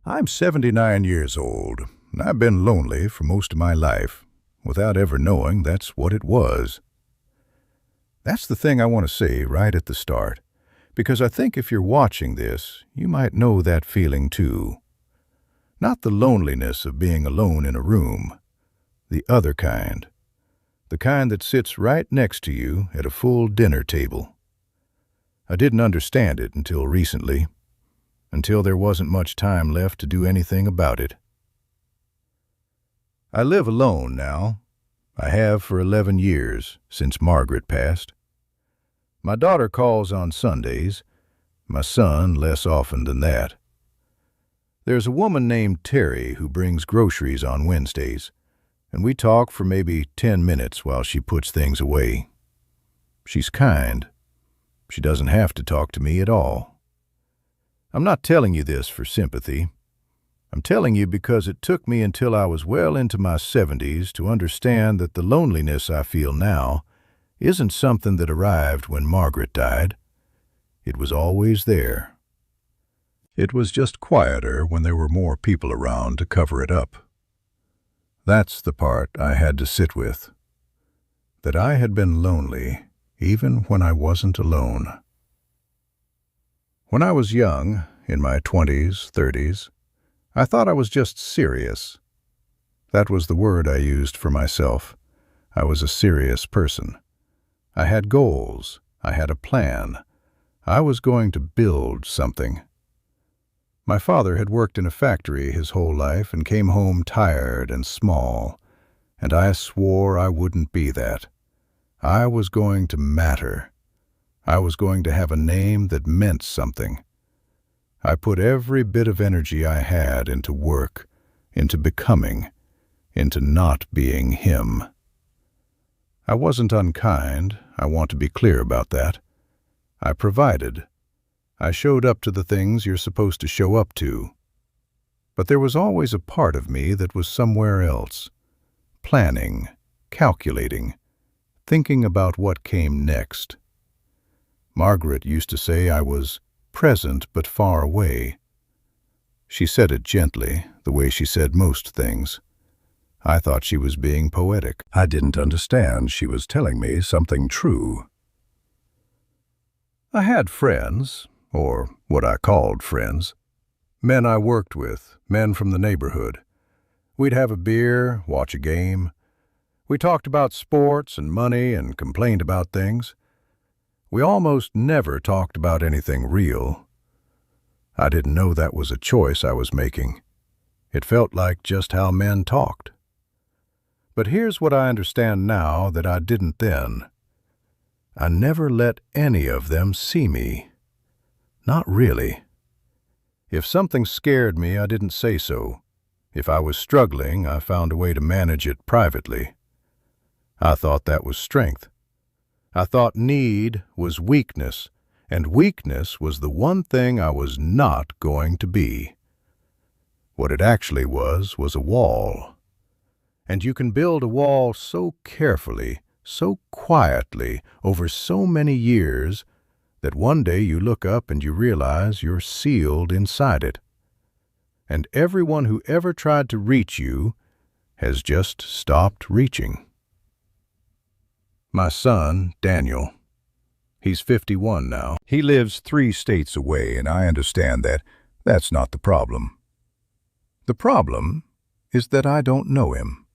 I'm 79 years old, and I've been lonely for most of my life, without ever knowing that's what it was. That's the thing I want to say right at the start, because I think if you're watching this, you might know that feeling too. Not the loneliness of being alone in a room, the other kind. The kind that sits right next to you at a full dinner table. I didn't understand it until recently, until there wasn't much time left to do anything about it. I live alone now. I have for 11 years, since Margaret passed. My daughter calls on Sundays, my son less often than that. There's a woman named Terry who brings groceries on Wednesdays, and we talk for maybe 10 minutes while she puts things away. She's kind. She doesn't have to talk to me at all. I'm not telling you this for sympathy. I'm telling you because it took me until I was well into my 70s to understand that the loneliness I feel now isn't something that arrived when Margaret died. It was always there. It was just quieter when there were more people around to cover it up. That's the part I had to sit with. That I had been lonely even when I wasn't alone. When I was young, in my 20s, 30s, I thought I was just serious. That was the word I used for myself. I was a serious person. I had goals. I had a plan. I was going to build something. My father had worked in a factory his whole life and came home tired and small, and I swore I wouldn't be that. I was going to matter. I was going to have a name that meant something. I put every bit of energy I had into work, into becoming, into not being him. I wasn't unkind. I want to be clear about that. I provided. I showed up to the things you're supposed to show up to. But there was always a part of me that was somewhere else, planning, calculating, thinking about what came next. Margaret used to say I was present but far away. She said it gently, the way she said most things. I thought she was being poetic. I didn't understand she was telling me something true. I had friends, or what I called friends. Men I worked with, men from the neighborhood. We'd have a beer, watch a game. We talked about sports and money and complained about things. We almost never talked about anything real. I didn't know that was a choice I was making. It felt like just how men talked. But here's what I understand now that I didn't then. I never let any of them see me. Not really. If something scared me, I didn't say so. If I was struggling, I found a way to manage it privately. I thought that was strength. I thought need was weakness, and weakness was the one thing I was not going to be. What it actually was a wall. And you can build a wall so carefully, so quietly, over so many years, that one day you look up and you realize you're sealed inside it. And everyone who ever tried to reach you has just stopped reaching. My son, Daniel, he's 51 now. He lives 3 states away, and I understand that that's not the problem. The problem is that I don't know him.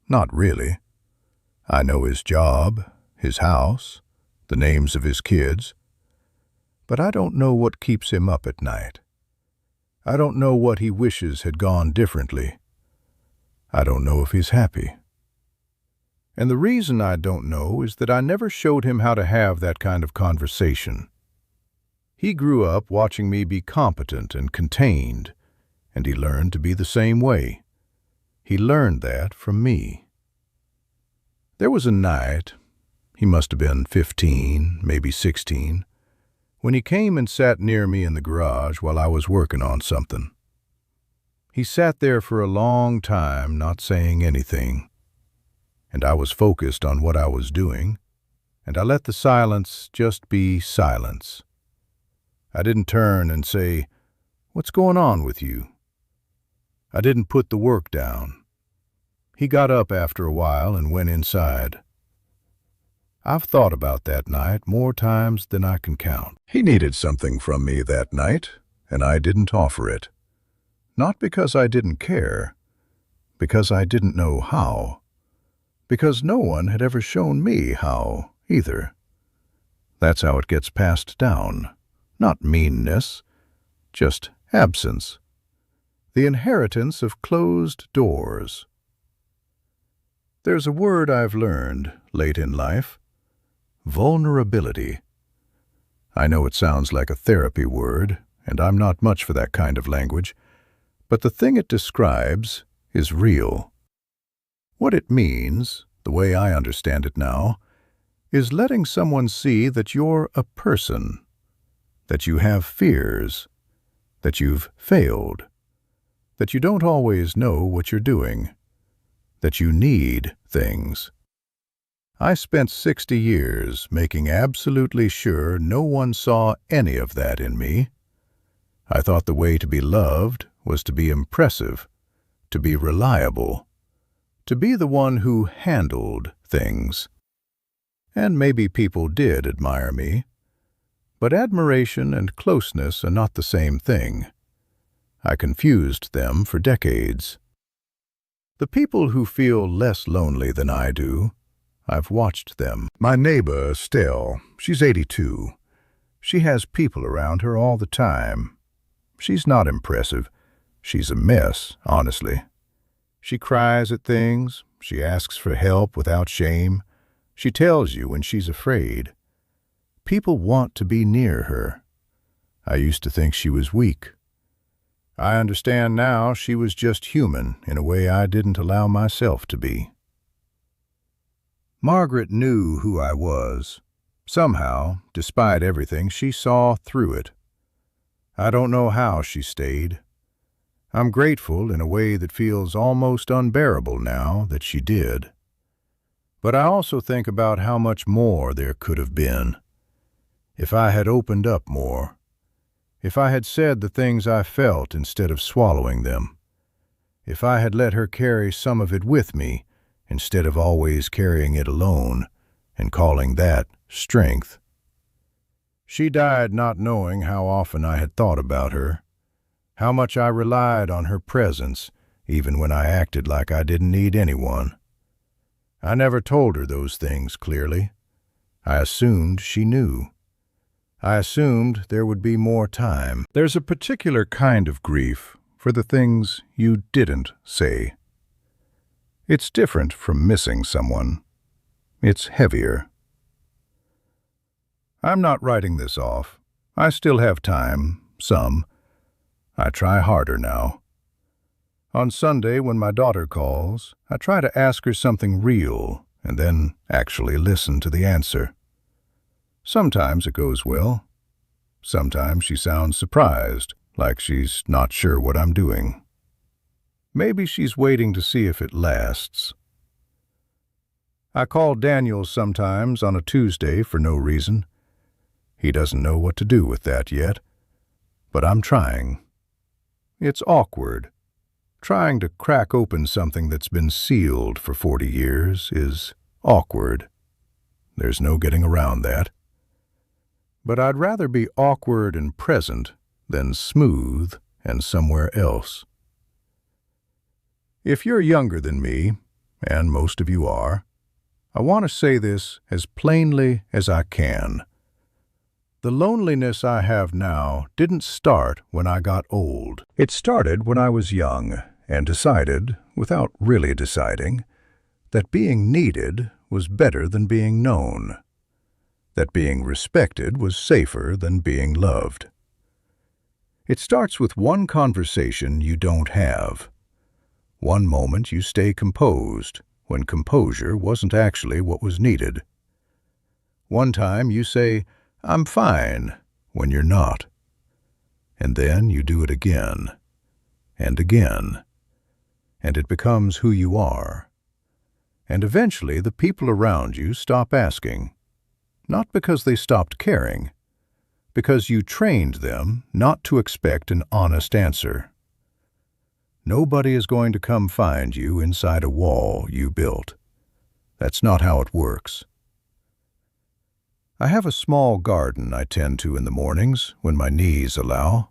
Not really. I know his job, his house, the names of his kids. But I don't know what keeps him up at night. I don't know what he wishes had gone differently. I don't know if he's happy. And the reason I don't know is that I never showed him how to have that kind of conversation. He grew up watching me be competent and contained, and he learned to be the same way. He learned that from me. There was a night, he must have been 15, maybe 16, when he came and sat near me in the garage while I was working on something. He sat there for a long time, not saying anything. And I was focused on what I was doing, and I let the silence just be silence. I didn't turn and say, "What's going on with you?" I didn't put the work down. He got up after a while and went inside. I've thought about that night more times than I can count. He needed something from me that night, and I didn't offer it. Not because I didn't care, because I didn't know how. Because no one had ever shown me how, either. That's how it gets passed down. Not meanness, just absence. The inheritance of closed doors. There's a word I've learned late in life. Vulnerability. I know it sounds like a therapy word, and I'm not much for that kind of language, but the thing it describes is real. What it means, the way I understand it now, is letting someone see that you're a person, that you have fears, that you've failed, that you don't always know what you're doing, that you need things. I spent 60 years making absolutely sure no one saw any of that in me. I thought the way to be loved was to be impressive, to be reliable, to be the one who handled things. And maybe people did admire me, but admiration and closeness are not the same thing. I confused them for decades. The people who feel less lonely than I do, I've watched them. My neighbor, Estelle, she's 82. She has people around her all the time. She's not impressive. She's a mess, honestly. She cries at things. She asks for help without shame. She tells you when she's afraid. People want to be near her. I used to think she was weak. I understand now she was just human in a way I didn't allow myself to be. Margaret knew who I was. Somehow, despite everything, she saw through it. I don't know how she stayed. I'm grateful in a way that feels almost unbearable now that she did. But I also think about how much more there could have been. If I had opened up more. If I had said the things I felt instead of swallowing them. If I had let her carry some of it with me instead of always carrying it alone and calling that strength. She died not knowing how often I had thought about her, how much I relied on her presence even when I acted like I didn't need anyone. I never told her those things clearly. I assumed she knew. I assumed there would be more time. There's a particular kind of grief for the things you didn't say. It's different from missing someone. It's heavier. I'm not writing this off. I still have time, some. I try harder now. On Sunday, when my daughter calls, I try to ask her something real and then actually listen to the answer. Sometimes it goes well. Sometimes she sounds surprised, like she's not sure what I'm doing. Maybe she's waiting to see if it lasts. I call Daniel sometimes on a Tuesday for no reason. He doesn't know what to do with that yet, but I'm trying. It's awkward. Trying to crack open something that's been sealed for 40 years is awkward. There's no getting around that. But I'd rather be awkward and present than smooth and somewhere else. If you're younger than me, and most of you are, I want to say this as plainly as I can. The loneliness I have now didn't start when I got old. It started when I was young and decided, without really deciding, that being needed was better than being known, that being respected was safer than being loved. It starts with one conversation you don't have. One moment you stay composed when composure wasn't actually what was needed. One time you say, "I'm fine," when you're not. And then you do it again, and again, and it becomes who you are. And eventually the people around you stop asking, not because they stopped caring, because you trained them not to expect an honest answer. Nobody is going to come find you inside a wall you built. That's not how it works. I have a small garden I tend to in the mornings when my knees allow.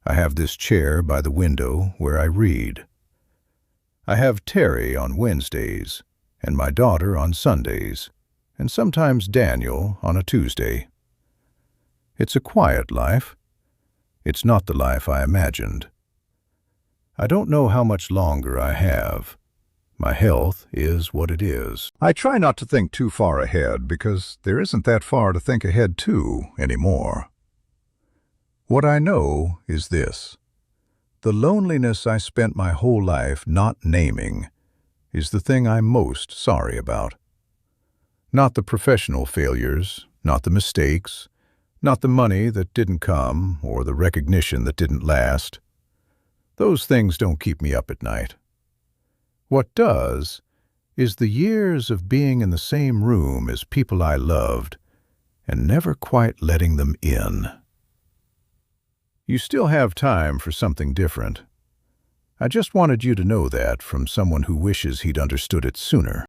I have this chair by the window where I read. I have Terry on Wednesdays, and my daughter on Sundays, and sometimes Daniel on a Tuesday. It's a quiet life. It's not the life I imagined. I don't know how much longer I have. My health is what it is. I try not to think too far ahead because there isn't that far to think ahead to anymore. What I know is this. The loneliness I spent my whole life not naming is the thing I'm most sorry about. Not the professional failures, not the mistakes, not the money that didn't come or the recognition that didn't last. Those things don't keep me up at night. What does is the years of being in the same room as people I loved and never quite letting them in. You still have time for something different. I just wanted you to know that from someone who wishes he'd understood it sooner.